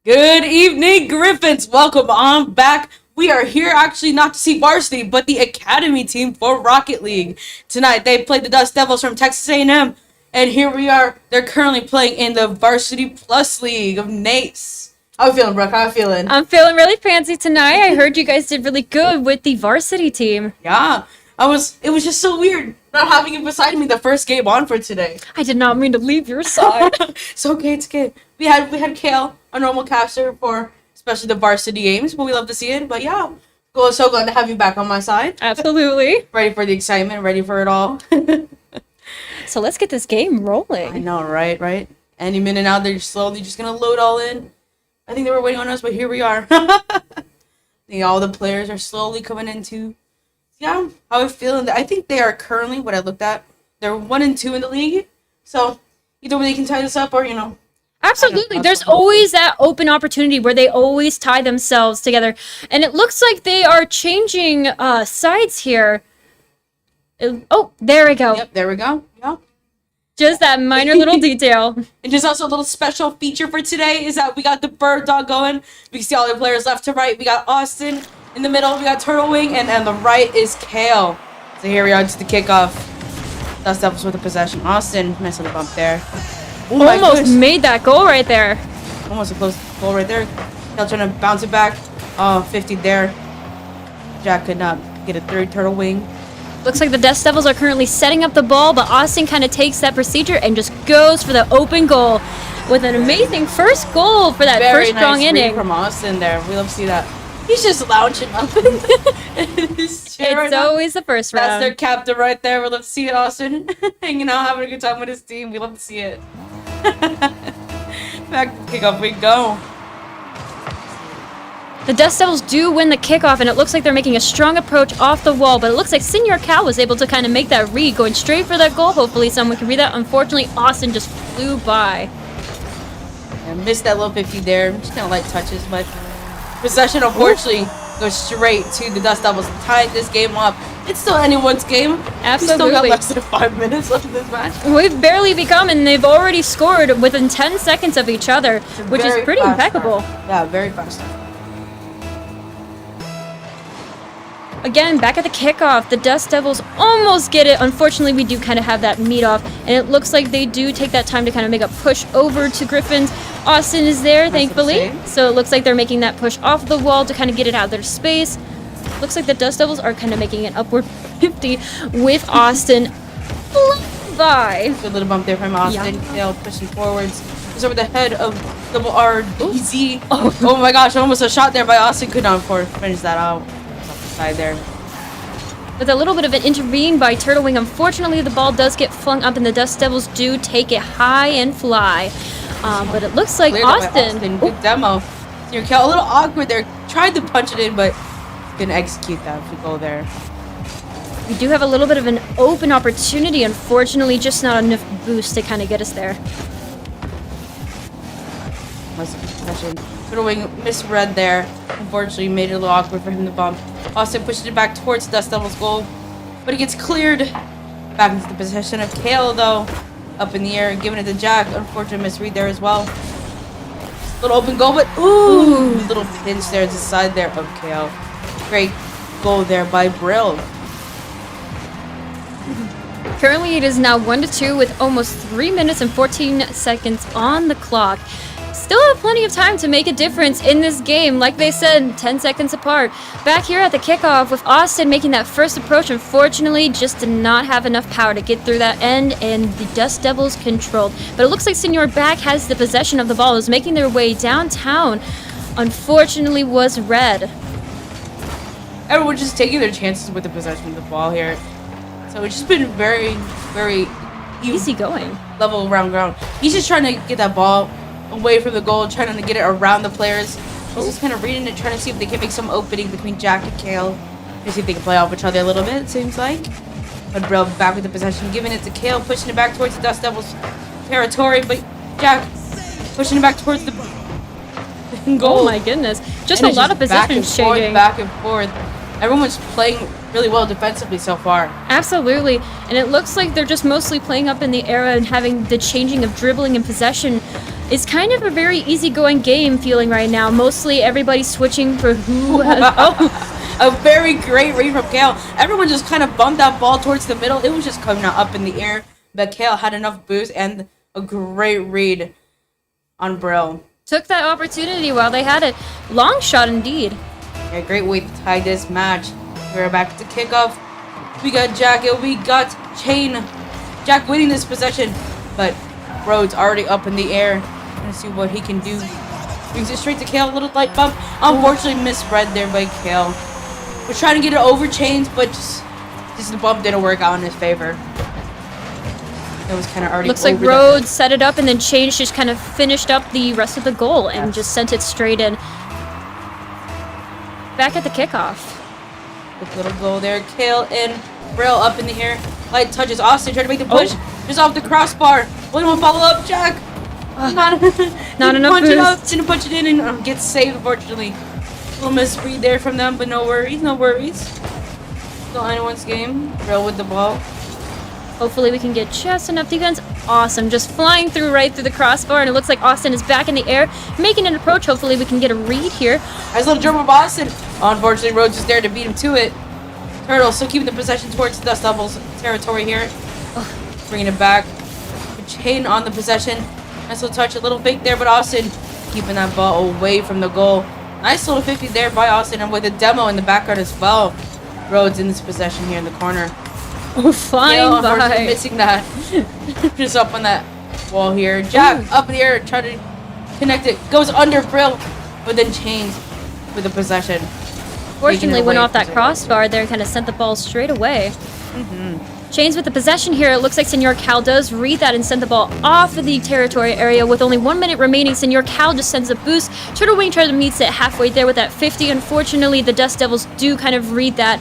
Good evening, Griffins. Welcome on back. We are here actually not to see varsity, but the academy team for Rocket League. Tonight, they played the Dust Devils from Texas A&M, and here we are. They're currently playing in the Varsity Plus League of NACE. How you feeling, Brooke? How you feeling? I'm feeling really fancy tonight. I heard you guys did really good with the varsity team. Yeah, it was just so weird not having you beside me the first game on for today. I did not mean to leave your side. It's okay. We had Kale, a normal caster for especially the varsity games, but we love to see it. But yeah, so glad to have you back on my side. Absolutely. Ready for the excitement, ready for it all. So let's get this game rolling. I know, right? Any minute now, they're slowly just gonna load all in. I think they were waiting on us, but here we are. All the players are slowly coming into. Yeah, how are we feeling? I think they are currently, what I looked at, they're 1-2 in the league. So either way they can tie this up or, Absolutely. There's always that open opportunity where they always tie themselves together. And it looks like they are changing sides here. Oh, there we go. Yep, there we go. Yeah. Just that minor little detail. And just also a little special feature for today is that we got the bird dog going. We can see all the players left to right. We got Austin in the middle. We got Turtle Wing, and on the right is Kale. So here we are to the kickoff. Dust Devils with the possession. Austin, nice little bump there. Oh, almost made that goal right there. Almost a close goal right there. Kale trying to bounce it back. Oh, 50 there. Jack could not get a third Turtle Wing. Looks like the Dust Devils are currently setting up the ball, but Austin kind of takes that procedure and just goes for the open goal with an amazing first goal for that Very first strong nice inning. From Austin there. We love to see that. He's just lounging up in his chair. It's always the first round. That's their captain right there. We love to see it, Austin. Hanging out, having a good time with his team. We love to see it. Back to kickoff we go. The Dust Devils do win the kickoff, and it looks like they're making a strong approach off the wall, but it looks like Senior Cal was able to kind of make that read, going straight for that goal. Hopefully someone can read that. Unfortunately, Austin just flew by. I missed that little 50 there. I'm just kind of light touches, but possession, unfortunately, goes straight to the Dust Devils and tied this game up. It's still anyone's game. Absolutely. We still got less than 5 minutes left in this match. We've barely begun, and they've already scored within 10 seconds of each other, which is pretty impeccable. Yeah, very fast. Again, back at the kickoff, the Dust Devils almost get it. Unfortunately, we do kind of have that meet off, and it looks like they do take that time to kind of make a push over to Griffins. Austin is there, thankfully, so it looks like they're making that push off the wall to kind of get it out of their space. Looks like the Dust Devils are kind of making an upward 50 with Austin flying by. Good little bump there from Austin. Kale pushing forwards. It's over the head of double RDZ. Oh my gosh, almost a shot there by Austin. Could not finish that out. Side there. With a little bit of an intervene by Turtle Wing, unfortunately the ball does get flung up and the Dust Devils do take it high and fly. But it looks like Austin. Good demo. So your Cal a little awkward there. Tried to punch it in, but didn't execute that goal there. We do have a little bit of an open opportunity. Unfortunately, just not enough boost to kind of get us there. Turtle Wing misread there. Unfortunately, made it a little awkward for him to bump. Austin pushed it back towards Dust Devil's goal, but it gets cleared back into the possession of Kale, though. Up in the air, giving it to Jack. Unfortunate misread there as well. Little open goal, but ooh, little pinch there to the side there of Kale. Great goal there by Brill. Currently, it is now 1-2 with almost 3 minutes and 14 seconds on the clock. Still have plenty of time to make a difference in this game. Like they said, 10 seconds apart. Back here at the kickoff with Austin making that first approach. Unfortunately, just did not have enough power to get through that end, and the Dust Devils controlled. But it looks like Senior back has the possession of the ball, is making their way downtown. Unfortunately, was red. Everyone just taking their chances with the possession of the ball here. So it's just been very, very easy going. Level around ground. He's just trying to get that ball away from the goal, trying to get it around the players. He's just kind of reading it, trying to see if they can make some opening between Jack and Kale. To see if they can play off each other a little bit, it seems like. But Brill back with the possession, giving it to Kale, pushing it back towards the Dust Devils territory. But Jack pushing it back towards the goal. Oh my goodness. Just a lot of possession changing. Back and forth. Everyone's playing really well defensively so far. Absolutely. And it looks like they're just mostly playing up in the air and having the changing of dribbling and possession is kind of a very easygoing game feeling right now. Mostly everybody's switching for who has... Oh, a very great read from Kale. Everyone just kind of bumped that ball towards the middle. It was just coming out up in the air. But Kale had enough boost and a great read on Brill. took that opportunity while they had it. Long shot indeed. Yeah, great way to tie this match. We're back to kickoff. We got Jack and we got Chain. Jack winning this possession, but Rhodes already up in the air. Gonna see what he can do. Brings it straight to Kale. A little light bump. Unfortunately, misread there by Kale. We're trying to get it over Chains, but just the bump didn't work out in his favor. It was kind of already. Looks like Rhodes set it up and then Chains just kind of finished up the rest of the goal and just sent it straight in. Back at the kickoff. Quick little goal there. Kale and Brill up in the air. Light touches. Austin trying to make the push. Just off the crossbar. One follow up. Jack. Not enough punch it up. boost. Didn't punch it in and gets saved, unfortunately. Little misread there from them, but no worries. No worries. Still anyone's game. Brill with the ball. Hopefully we can get just enough defense. Awesome. Just flying through right through the crossbar, and it looks like Austin is back in the air, making an approach. Hopefully we can get a read here. Nice little jump of Austin. Unfortunately, Rhodes is there to beat him to it. Turtle still keeping the possession towards Dust Devils territory here. Bringing it back. Chain on the possession. Nice little touch, a little fake there, but Austin keeping that ball away from the goal. Nice little 50 there by Austin, and with a demo in the background as well. Rhodes in this possession here in the corner. Oh, flying by. Missing that. Just up on that wall here. Jack up in the air, trying to connect it. Goes under Brill, but then Chains with the possession. Fortunately, went off that crossbar there and kind of sent the ball straight away. Chains with the possession here. It looks like Senor Cal does read that and send the ball off of the territory area with only 1 minute remaining. Senor Cal just sends a boost. Turtle Wing tries to meet it halfway there with that 50. Unfortunately, the Dust Devils do kind of read that.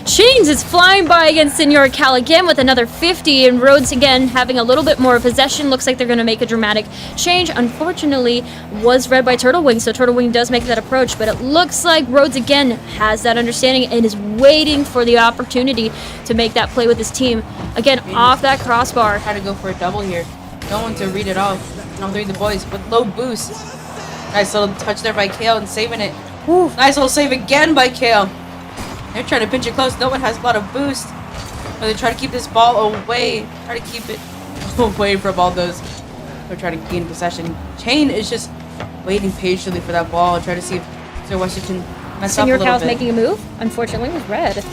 Chains is flying by against Senor Cal again with another 50, and Rhodes again having a little bit more possession. Looks like they're going to make a dramatic change. Unfortunately, was read by Turtle Wing, so Turtle Wing does make that approach, but it looks like Rhodes again has that understanding and is waiting for the opportunity to make that play with his team. Again, off that crossbar. Try to go for a double here. No one to read it off. All three of the boys with low boost. Nice little touch there by Kale and saving it. Nice little save again by Kale. They're trying to pinch it close. No one has a lot of boost. But they try to keep this ball away. Try to keep it away from all those. They're trying to gain possession. Chain is just waiting patiently for that ball. Try to see if Sir Wester can mess up a Senor little Cal's bit. making a move. Unfortunately, was red.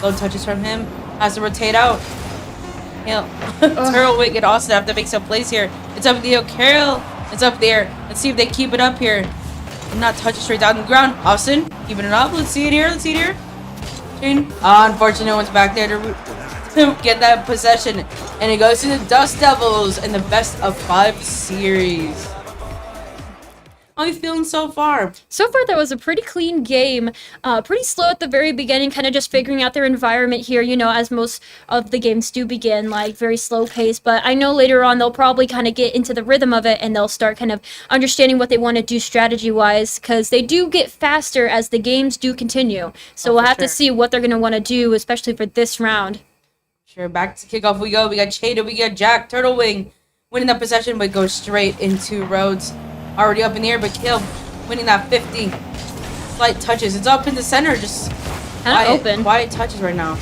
Low touches from him. Has to rotate out. Turtle Wing and Austin have to make some plays here. It's up there. Carol. It's up there. Let's see if they keep it up here. And not touch it straight down the ground. Austin, keeping it up. Let's see it here. Let's see it here. Chain. Unfortunately, no one's back there to get that possession. And it goes to the Dust Devils in the best of 5 series. How are you feeling so far? So far, that was a pretty clean game. Pretty slow at the very beginning, kind of just figuring out their environment here, you know, as most of the games do begin, like very slow pace. But I know later on they'll probably kind of get into the rhythm of it and they'll start kind of understanding what they want to do strategy-wise, because they do get faster as the games do continue. So we'll have to see what they're going to want to do, especially for this round. Sure, back to kickoff we go. We got Chada, we got Jack, Turtle Wing winning that possession, but goes straight into Rhodes. Already up in the air, but Kale winning that 50. Slight touches. It's up in the center, just Kind of open. Quiet touches right now.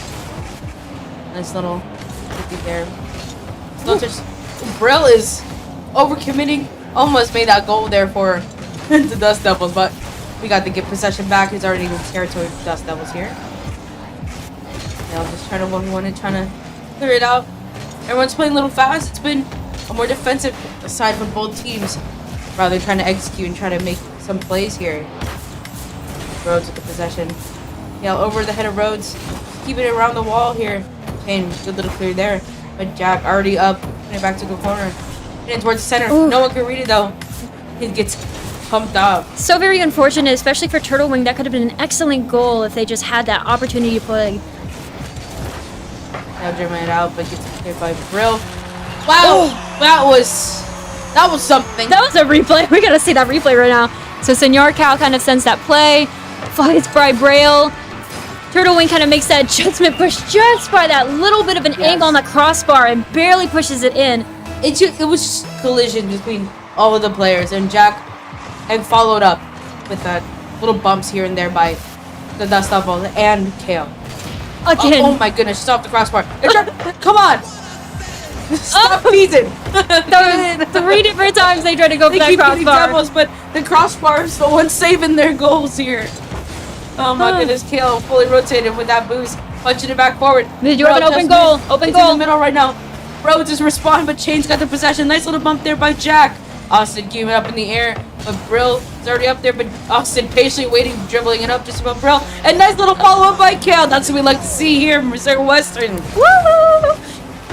Nice little 50 there. Slow touch. Brill is overcommitting. Almost made that goal there for the Dust Devils, but we got to get possession back. He's already in the territory of the Dust Devils here. Yeah, I'm just trying to 1v1 and trying to clear it out. Everyone's playing a little fast. It's been a more defensive side for both teams. Rather trying to execute and try to make some plays here. Rhodes with the possession. Yeah, over the head of Rhodes. Keeping it around the wall here. Chain, good little clear there. But Jack already up. Putting it back to the corner. Getting towards the center. Ooh. No one can read it though. He gets pumped up. So very unfortunate, especially for Turtle Wing. That could have been an excellent goal if they just had that opportunity to play. Now German it out, but gets cleared by Brill. Wow! That was something. That was a replay. We gotta see that replay right now. So Senor Cal kind of sends that play. Fights by Braille. Turtle Wing kind of makes that adjustment push just by that little bit of an angle on the crossbar and barely pushes it in. It was collision between all of the players, and Jack and followed up with little bumps here and there by the Dust Devils and Kale. Again. Oh my goodness, stop the crossbar. Come on! Stop teasing! That was 3 different times they tried to go for that keep getting crossbar. demos, but the crossbar is the one saving their goals here. Oh my goodness, Kale fully rotated with that boost, punching it back forward. You have an open goal. Open it's goal. in the middle right now. Rhodes is responding, but Chain's got the possession. Nice little bump there by Jack. Austin keeping it up in the air, but Brill is already up there, but Austin patiently waiting, dribbling it up just above Brill. And nice little follow-up by Kale. That's what we like to see here from Reserve Western. Woo!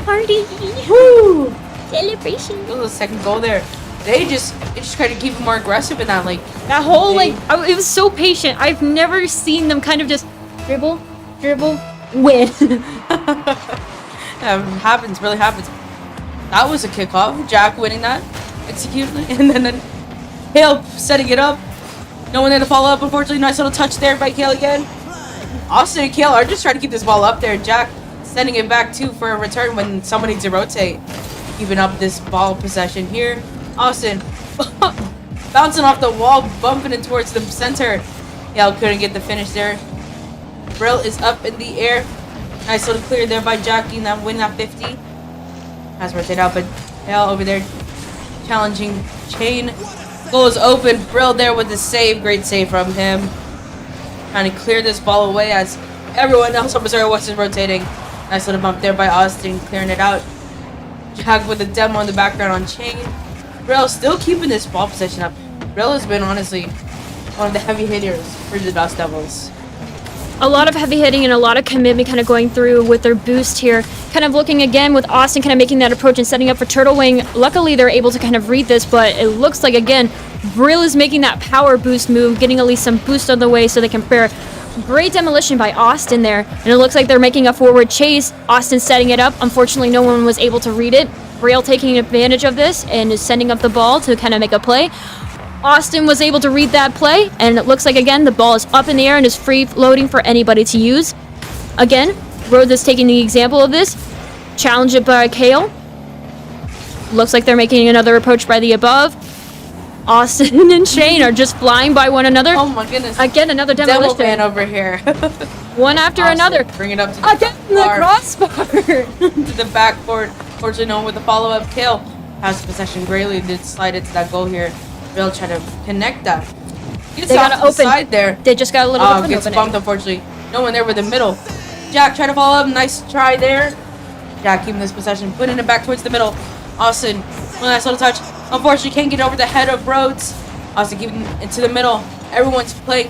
Party! Woo! Celebration! Ooh, the second goal there. They just try to keep it more aggressive in that, like... That whole, it was so patient. I've never seen them kind of just dribble, win. Happens, really happens. That was a kickoff. Jack winning that, executing, and then Kale setting it up. No one there to follow up, unfortunately. Nice little touch there by Kale again. Austin and Kale are just trying to keep this ball up there. Jack sending it back too for a return when someone needs to rotate. Keeping up this ball possession here. Austin bouncing off the wall, bumping it towards the center. Kale couldn't get the finish there. Brill is up in the air. Nice little clear there by Jack, getting that win at 50. Has rotated out, but Kale over there challenging Chain. Goal is open. Brill there with the save. Great save from him. Trying to clear this ball away as everyone else on Missouri West is rotating. Nice little bump there by Austin, clearing it out. Jack with a demo in the background on Chain. Brill still keeping this ball possession up. Brill has been honestly one of the heavy hitters for the Dust Devils. A lot of heavy hitting and a lot of commitment kind of going through with their boost here. Kind of looking again with Austin kind of making that approach and setting up for Turtle Wing. Luckily, they're able to kind of read this, but it looks like, again, Brill is making that power boost move, getting at least some boost on the way so they can prepare. Great demolition by Austin there. And it looks like they're making a forward chase. Austin setting it up. Unfortunately, no one was able to read it. Brill taking advantage of this and is sending up the ball to kind of make a play. Austin was able to read that play, and it looks like, again, the ball is up in the air and is free floating for anybody to use. Again, Rhodes is taking the example of this. Challenge it by Kale. Looks like they're making another approach by the above. Austin and Shane are just flying by one another. Oh my goodness. Again, another demolition. Demo fan over here. One after Austin, another. Bring it up to the Again, the crossbar. to the backboard. Fortunately, no one with the follow-up. Kale has possession. Greatly did slide into that goal here. Brill trying to connect that. Gets They off got to to the open. side there. They just got a little bit of an Gets opening. bumped, unfortunately. No one there with the middle. Jack trying to follow up. Nice try there. Jack keeping this possession. Putting it back towards the middle. Austin, one nice little touch. Unfortunately, can't get over the head of Rhodes. Austin keeping it to the middle. Everyone's playing.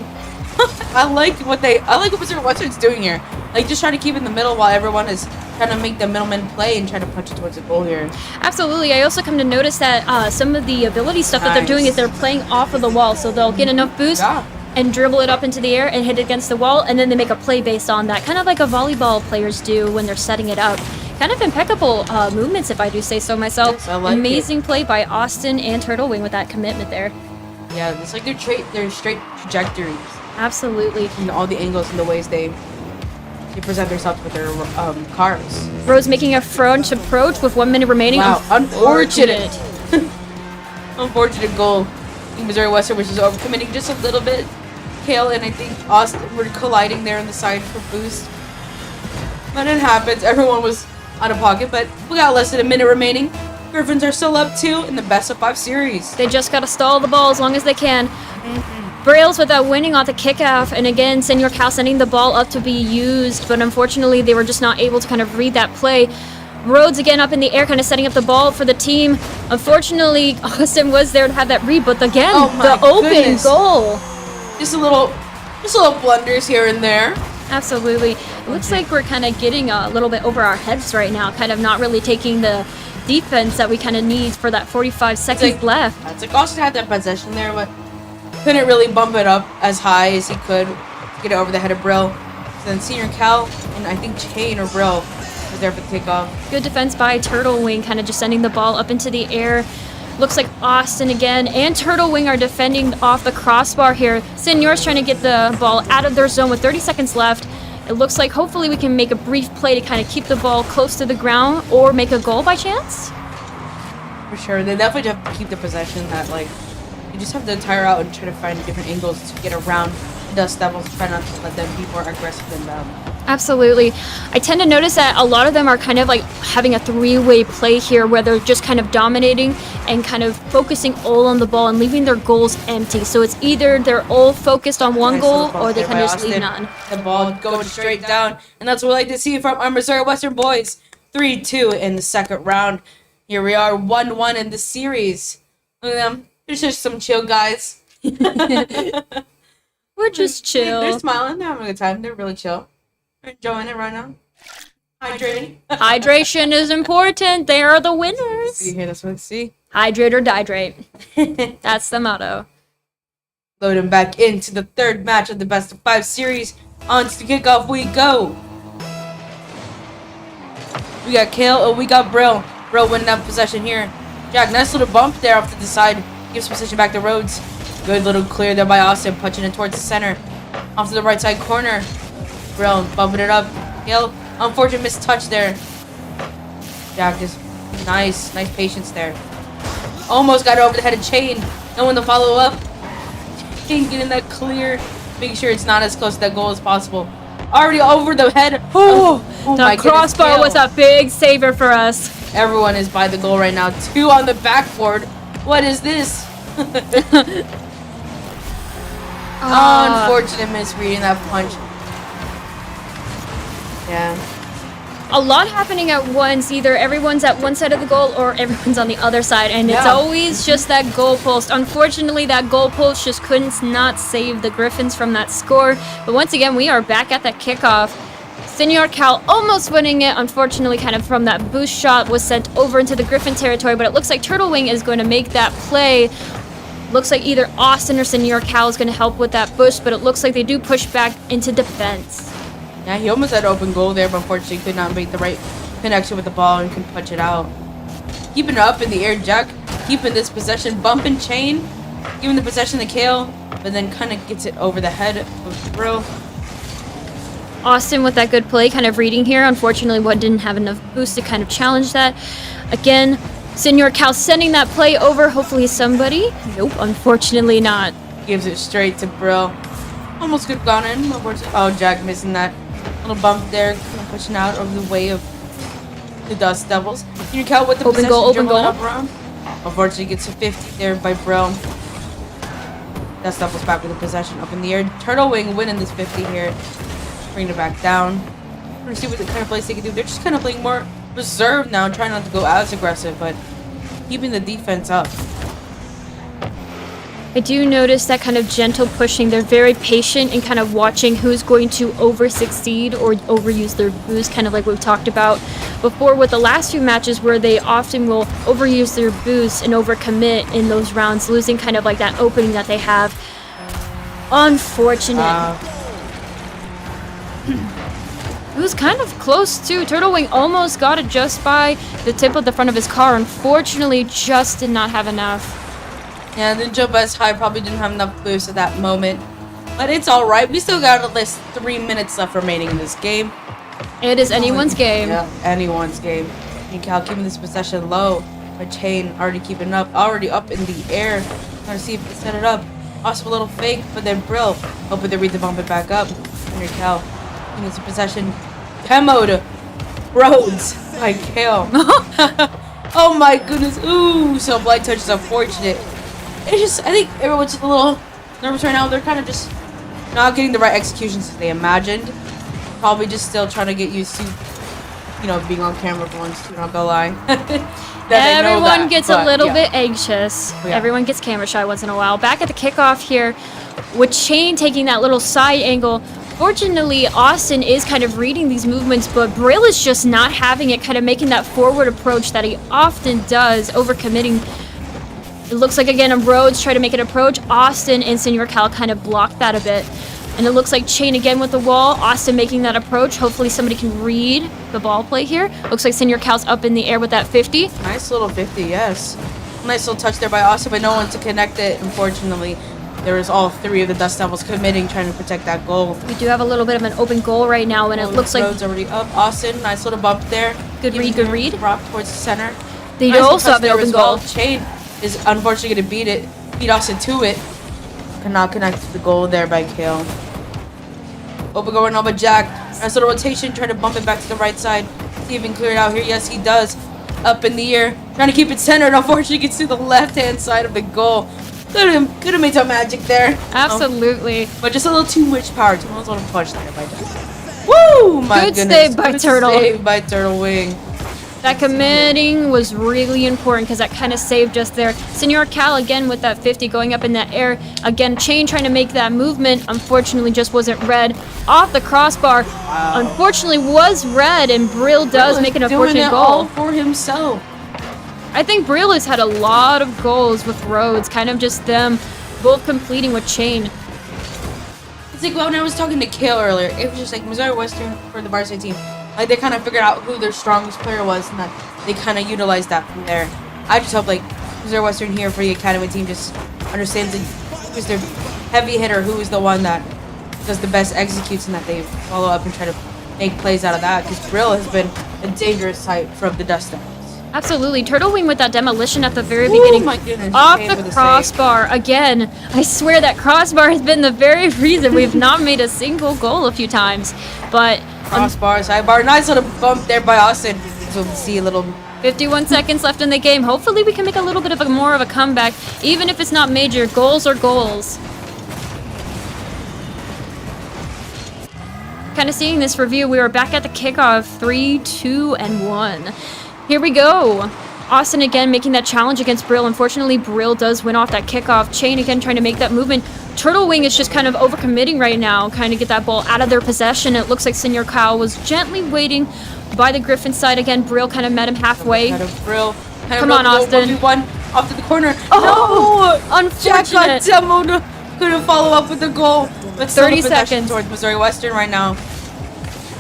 I like what Mr. Western's doing here. Like, just trying to keep it in the middle while everyone is trying to make the middleman play and trying to punch it towards the goal here. Absolutely. I also come to notice that some of the ability stuff that they're doing is they're playing off of the wall. So they'll get enough boost and dribble it up into the air and hit it against the wall, and then they make a play based on that. Kind of like a volleyball players do when they're setting it up. Kind of impeccable movements, if I do say so myself. Yes, I like Amazing play by Austin and Turtle Wing with that commitment there. Yeah, it's like their straight trajectories. Absolutely. And all the angles and the ways they present themselves with their cars. Rose making a front approach with 1 minute remaining. Wow, unfortunate. Unfortunate goal. Missouri Western, which is overcommitting just a little bit. Kale and I think Austin were colliding there on the side for boost. But it happens. Everyone was out of pocket, but we got less than a minute remaining. Griffins are still up 2 in the best of 5 series. They just got to stall the ball as long as they can. Brails with that winning off the kickoff, and again, Senor Cal sending the ball up to be used, but unfortunately they were just not able to kind of read that play. Rhodes again up in the air, kind of setting up the ball for the team. Unfortunately, Austin was there to have that read, but again, the open goal. Just a little blunders here and there. Absolutely. It looks like we're kind of getting a little bit over our heads right now, kind of not really taking the defense that we kind of need for that 45 seconds left. It's like Austin had that possession there, but couldn't really bump it up as high as he could to get it over the head of Brill. So then Senior Cal and I think Chain or Brill was there for the kickoff. Good defense by Turtle Wing, kind of just sending the ball up into the air. Looks like Austin again and Turtle Wing are defending off the crossbar here. Senor's trying to get the ball out of their zone with 30 seconds left. It looks like hopefully we can make a brief play to kind of keep the ball close to the ground or make a goal by chance. For sure. They definitely have to keep the possession that, like, you just have to tire out and try to find different angles to get around Dust Devils. Try not to let them be more aggressive than them. Absolutely. I tend to notice that a lot of them are kind of like having a three-way play here where they're just kind of dominating and kind of focusing all on the ball and leaving their goals empty. So it's either they're all focused on one goal or they kind of just leave none. The ball going straight down, and that's what we like to see from our Missouri Western boys. 3-2 in the second round. Here we are, 1-1 in the series. Look at them. They're just some chill guys. We're just chill. They're smiling. They're having a good time. They're really chill. They're enjoying it right now. Hydrating. Hydration is important. They are the winners. See here, that's what I see. Hydrate or dihydrate. That's the motto. Loading back into the third match of the best of 5 series. On to the kickoff we go. We got Kale and we got Brill. Brill winning that possession here. Jack, nice little bump there off to the side. Gives possession back to Rhodes. Good little clear there by Austin, punching it towards the center. Off to the right side corner. Brill bumping it up. Kale, unfortunate missed touch there. Jack just nice patience there. Almost got it over the head of Chain. No one to follow up. Chain getting that clear. Making sure it's not as close to that goal as possible. Already over the head. Oh my The crossbar was a big saver for us. Everyone is by the goal right now. 2 on the backboard. What is this? Unfortunate misreading that punch. Yeah. A lot happening at once. Either everyone's at one side of the goal or everyone's on the other side. And it's always just that goalpost. Unfortunately, that goalpost just couldn't not save the Griffins from that score. But once again, we are back at that kickoff. Senior Cal almost winning it. Unfortunately, kind of from that boost shot was sent over into the Griffin territory. But it looks like Turtle Wing is going to make that play. Looks like either Austin or Senior Cal is going to help with that boost. But it looks like they do push back into defense. Yeah, he almost had open goal there, but unfortunately could not make the right connection with the ball and couldn't punch it out. Keeping it up in the air, Jack. Keeping this possession, bumping Chain. Giving the possession to Kale, but then kind of gets it over the head of Brill. Austin with that good play, kind of reading here. Unfortunately, one didn't have enough boost to kind of challenge that. Again, Senior Cal sending that play over. Hopefully somebody. Nope, unfortunately not. Gives it straight to Brill. Almost could have gone in. Oh, Jack missing that little bump there. Kind of pushing out over the way of the Dust Devils. Senior Cal with the open goal, open goal. Unfortunately, gets a 50 there by Brill. Dust Devils back with the possession up in the air. Turtle Wing winning this 50 here. Bring it back down. We're gonna see what the kind of plays they can do. They're just kind of playing more reserved now, trying not to go as aggressive, but keeping the defense up. I do notice that kind of gentle pushing. They're very patient and kind of watching who's going to over-succeed or overuse their boost, kind of like we've talked about before with the last few matches where they often will overuse their boost and overcommit in those rounds, losing kind of like that opening that they have. Unfortunate. It was kind of close too. Turtle Wing almost got it just by the tip of the front of his car. Unfortunately, just did not have enough. Yeah, the Joe Best High probably didn't have enough boost at that moment. But it's alright. We still got at least 3 minutes left remaining in this game. It is anyone's game. Yeah, anyone's game. And Cal keeping this possession low. But Chain already keeping up. Already up in the air. Trying to see if he can set it up. Also a little fake, but then Brill. Hoping they read the bump it back up. And Cal keeping this possession. Demoed. Rhodes by Kale. Oh my goodness. Ooh, so blind touch is unfortunate. It's just, I think everyone's just a little nervous right now. They're kind of just not getting the right executions that they imagined. Probably just still trying to get used to, you know, being on camera for once, not gonna lie. Everyone gets a little bit anxious. Yeah. Everyone gets camera shy once in a while. Back at the kickoff here, with Chain taking that little side angle. Fortunately, Austin is kind of reading these movements, but Brill is just not having it, kind of making that forward approach that he often does, overcommitting. It looks like, again, Rhodes try to make an approach. Austin and Senior Cal kind of blocked that a bit. And it looks like Chain again with the wall. Austin making that approach. Hopefully somebody can read the ball play here. Looks like Senior Cal's up in the air with that 50. Nice little 50, yes. Nice little touch there by Austin, but no one to connect it, unfortunately. There was all 3 of the Dust Devils committing, trying to protect that goal. We do have a little bit of an open goal right now, and it looks like... Rhodes already up. Austin, nice little bump there. Good read, good read. Drop towards the center. They Nice also have an there open as well. goal. Chain is unfortunately going to beat Austin to it. Cannot connect to the goal there by Kale. Open goal right now by Jack. Nice little rotation, trying to bump it back to the right side. See if he can clear it out here. Yes, he does. Up in the air, trying to keep it centered. Unfortunately, gets to the left-hand side of the goal. Could have made some magic there. Absolutely. But just a little too much power. Too much little punch there by Jack. Woo! My Good goodness. save by Good Turtle. Save by Turtle Wing. That committing was really important because that kind of saved us there. Senor Cal again with that 50 going up in the air. Again, Chain trying to make that movement. Unfortunately, just wasn't read. Off the crossbar. Wow. Unfortunately, was read, and Brill does make an unfortunate goal. All for himself. I think Brill has had a lot of goals with Rhodes. Kind of just them both completing with Chain. It's like when I was talking to Kale earlier, it was just like Missouri Western for the varsity team. Like they kind of figured out who their strongest player was, and that they kind of utilized that from there. I just hope like Missouri Western here for the academy team just understands like, who's their heavy hitter, who is the one that does the best executes, and that they follow up and try to make plays out of that. Because Brill has been a dangerous sight from the Dust Devils. Absolutely. Turtle Wing with that demolition at the very beginning. My goodness. Off the crossbar. Again, I swear that crossbar has been the very reason we've not made a single goal a few times. But crossbar, sidebar, nice little bump there by Austin. So we'll see a little 51 seconds left in the game. Hopefully we can make a little bit of more of a comeback. Even if it's not major, goals are goals. Kind of seeing this review, we were back at the kickoff, 3, 2, and 1. Here we go. Austin again making that challenge against Brill. Unfortunately, Brill does win off that kickoff. Chain again trying to make that movement. Turtle Wing is just kind of overcommitting right now, kind of get that ball out of their possession. It looks like Senor Kyle was gently waiting by the Griffin side. Again, Brill kind of met him halfway. Come on, Austin. 1v1 off to the corner. Oh, no! Unfortunate. Jack got demoed. Couldn't follow up with the goal. But 30 seconds towards Missouri Western right now.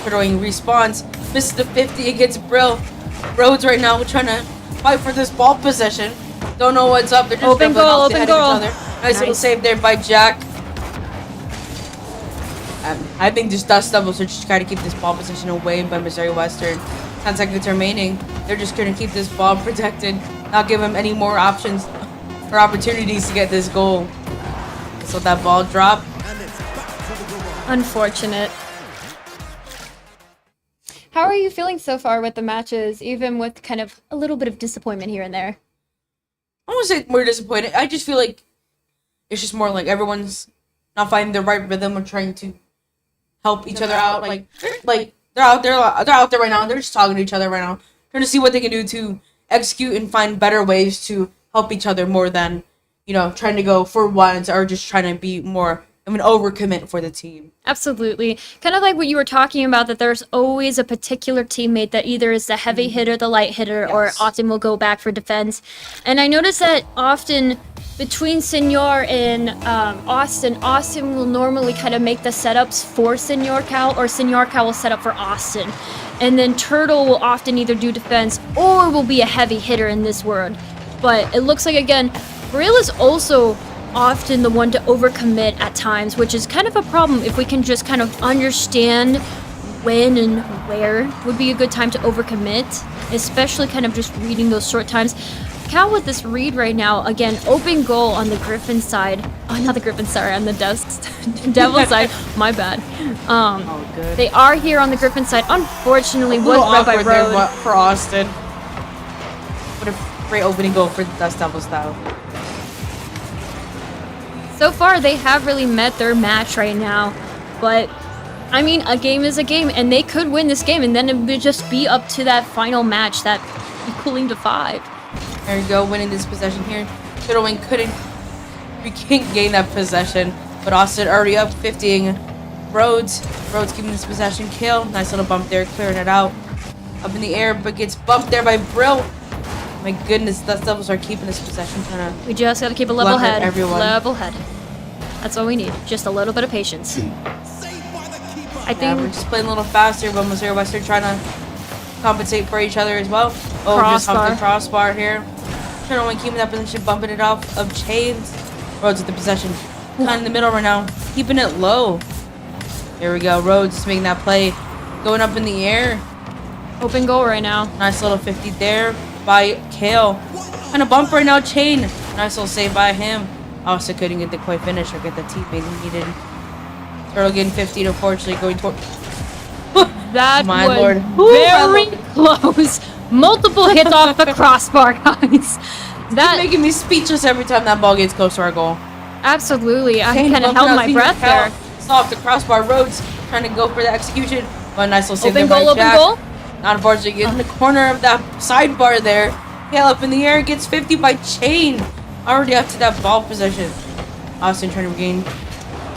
Turtle Wing respawns. Misses the 50 against Brill. Rhodes right now trying to fight for this ball possession. Don't know what's up. They're just open goal, open goal. Nice little save there by Jack. I think just Dust Devils are just trying to keep this ball position away by Missouri Western. 10 seconds remaining. They're just going to keep this ball protected, not give them any more options or opportunities to get this goal. So that ball drop. Unfortunate. How are you feeling so far with the matches, even with kind of a little bit of disappointment here and there? I won't say we're disappointed. I just feel like it's just more like everyone's not finding the right rhythm or trying to help each other out. Like they're out there right now. They're just talking to each other right now, trying to see what they can do to execute and find better ways to help each other more than, you know, trying to go for ones or just trying to be more of an overcommit for the team. Absolutely. Kind of like what you were talking about, that there's always a particular teammate that either is the heavy hitter, the light hitter, or often will go back for defense. And I noticed that often between Senor and Austin will normally kind of make the setups for Senor Cal, or Senor Cal will set up for Austin. And then Turtle will often either do defense or will be a heavy hitter in this world. But it looks like, again, Brill is also often the one to overcommit at times, which is kind of a problem. If we can just kind of understand when and where would be a good time to overcommit, especially kind of just reading those short times. Cal with this read right now, again, open goal on the Griffin side. Oh, not the Griffin, sorry, on the Devil side. My bad. Good. They are here on the Griffin side. Unfortunately, was read by Road. For Austin. What a great opening goal for the Dust Devils, though. So far, they have really met their match right now, but I mean, a game is a game, and they could win this game, and then it would just be up to that final match, that equaling to 5. There you go, winning this possession here. Turtle Wing couldn't gain that possession, but Austin already up 50ing Rhodes. Rhodes keeping this possession kill. Nice little bump there, clearing it out. Up in the air, but gets bumped there by Brill. My goodness, Dust Devils are keeping this possession kind of. We just got to keep a level head. Everyone. Level head. That's all we need. Just a little bit of patience. I think we're just playing a little faster, but Missouri Western trying to compensate for each other as well. Oh, just off the crossbar here. Turtle Wing keeping that position, bumping it off of Chains. Rhodes with the possession. Kind of in the middle right now, keeping it low. There we go. Rhodes just making that play, going up in the air. Open goal right now. Nice little 50 there. by Kale. And a bump right now, Chain. Nice little save by him. Also couldn't get the quite finish or get the teammate he needed. Turtle getting 15, unfortunately, going toward... That My was lord. very close. Multiple hits off the crossbar, guys. That's making me speechless every time that ball gets close to our goal. Absolutely. I Chain kind of bumping held out my breath there. Saw off the crossbar. Rhodes trying to go for the execution. But a nice little save Open there goal, by Jack. open goal. Not unfortunately, in the corner of that sidebar there. Kale up in the air, gets 50 by Chain. Already up to that ball position. Austin trying to regain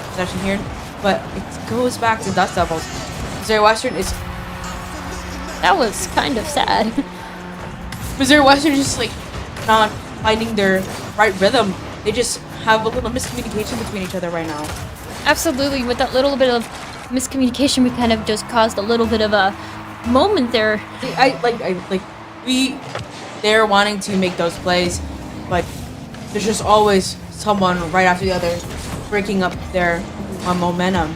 possession here. But it goes back to Dust Devils. Missouri Western is... That was kind of sad. Missouri Western is just like not finding their right rhythm. They just have a little miscommunication between each other right now. Absolutely. With that little bit of miscommunication, we kind of just caused a little bit of a moment there. They're wanting to make those plays, but there's just always someone right after the other breaking up their momentum.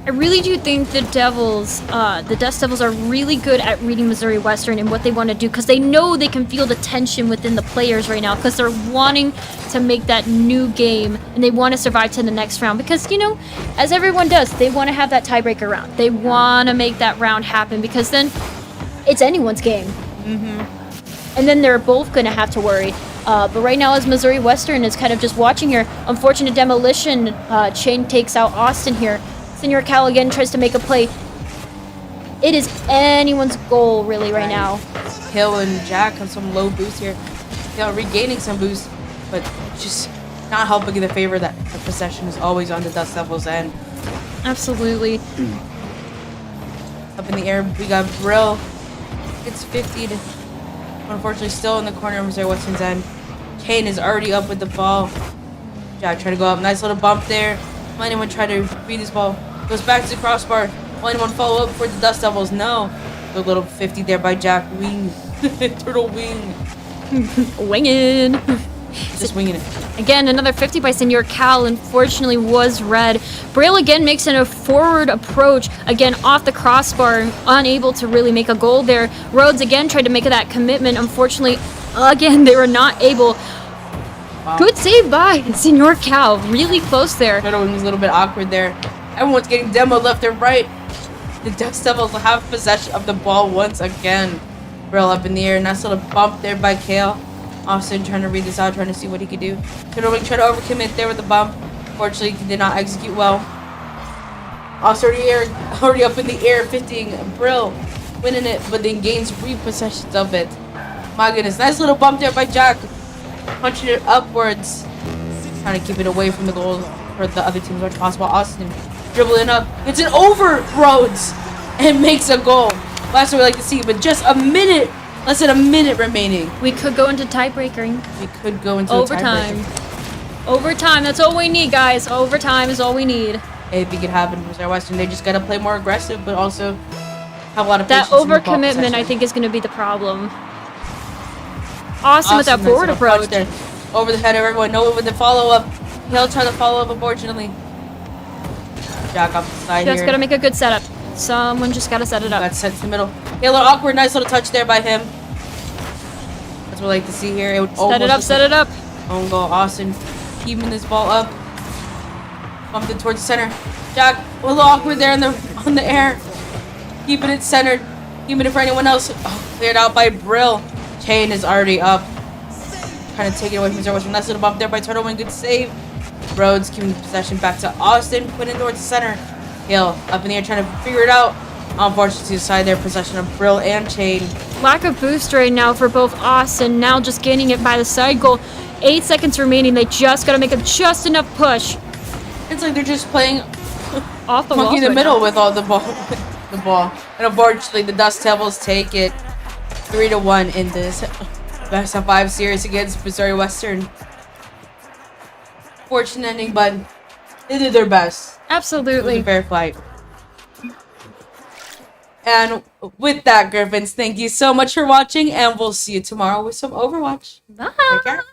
I really do think the Dust Devils are really good at reading Missouri Western and what they want to do, because they know they can feel the tension within the players right now, because they're wanting to make that new game and they want to survive to the next round, because, you know, as everyone does, they want to have that tiebreaker round. They want to make that round happen, because then it's anyone's game. And then they're both going to have to worry. But right now, as Missouri Western is kind of just watching here, unfortunate demolition. Chain takes out Austin here. Senior Cal again tries to make a play. It is anyone's goal, really, right now. Hill and Jack have some low boost here. Hill regaining some boost, but just not helping in the favor that the possession is always on the Dust Devils' end. Absolutely. Up in the air, we got Brill. It's 50 to... Unfortunately, still in the corner of Missouri Western's end. Kane is already up with the ball. Jack trying to go up. Nice little bump there. Will anyone try to beat this ball? Goes back to the crossbar. Will anyone follow up for the Dust Devils? No. Good little 50 there by Jack. Wing. Turtle wing. Winging. Just winging it. Again, another 50 by Senior Cal, unfortunately was red. Braille again makes a forward approach, again off the crossbar, unable to really make a goal there. Rhodes again tried to make that commitment. Unfortunately, again, they were not able. Wow. Good save by Senior Cal, really close there. Turtle wing was a little bit awkward there. Everyone's getting demoed left and right. The Dust Devils have possession of the ball once again. Brill up in the air. Nice little bump there by Kale. Austin trying to read this out, trying to see what he could do. Turtle wing trying to overcommit there with the bump. Fortunately, he did not execute well. Austin already up in the air, 50ing Brill, winning it, but then gains repossessions of it. My goodness, nice little bump there by Jack. Punching it upwards. Trying to keep it away from the goal for the other team as much as possible. Austin dribbling up. It's an over Rhodes and makes a goal. That's what we like to see, but just a minute. Less than a minute remaining. We could go into tiebreaking. We could go into overtime. Overtime, that's all we need, guys. Overtime is all we need. Anything could happen. Missouri Western, they just gotta play more aggressive, but also have a lot of that patience in the ball overcommitment, possession. I think, is going to be the problem. Awesome with that forward approach. There. Over the head of everyone. No with the follow-up. He'll try to follow up, unfortunately. Jack off the side Just here. got to make a good setup. Someone just got to set it up. Got sent to the middle. A little awkward, nice little touch there by him. That's what I like to see here. It would Set it up, set it up. Own goal, Austin keeping this ball up. Bumped it towards the center. Jack, a little awkward there on the air. Keeping it centered. Keeping it for anyone else. Oh, cleared out by Brill. Chain is already up. Trying to take it away from Missouri Western. Nice little bump there by Turtle Wing. Good save. Rhodes keeping the possession back to Austin. Putting it towards the center. Hill up in the air trying to figure it out. Unfortunately, to the side there, possession of Brill and Chain. Lack of boost right now for both Austin. Now just gaining it by the side goal. 8 seconds remaining. They just got to make just enough push. It's like they're just playing Off the monkey in the right middle now. with all the ball. And unfortunately, the Dust Devils take it 3-1 in this best of 5 series against Missouri Western. Fortunate ending, but they did their best. It was Absolutely. a fair fight. And with that, Griffins, thank you so much for watching, and we'll see you tomorrow with some Overwatch. Bye. Take care.